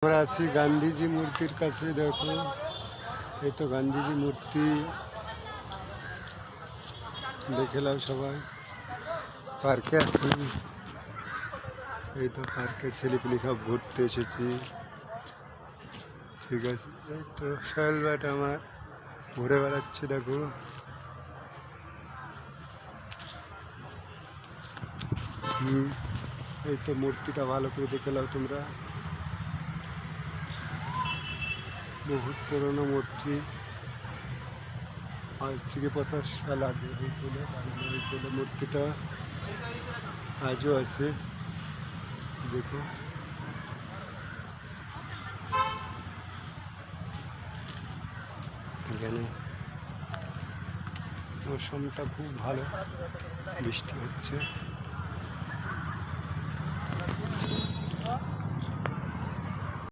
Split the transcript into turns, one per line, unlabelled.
আমরা আছি গান্ধীজি মূর্তির কাছে। দেখো, এই তো গান্ধীজি মূর্তি, দেখে নাও সবাই। পার্কে আছি, এই তো পার্কে ছেলেপিলি সব ঘুরতে এসেছি। ঠিক আছে, এই তো সোহেল ভাইটা আমার ঘুরে বেড়াচ্ছে। দেখো, এই তো মূর্তিটা ভালো করে দেখে নাও তোমরা। বহুত পুরনো মূর্তি, আজ থেকে 50 সাল আগে হয়েছিল। মূর্তিটা আজও আছে। দেখো, এখানে মৌসুমটা খুব ভালো, বৃষ্টি হচ্ছে।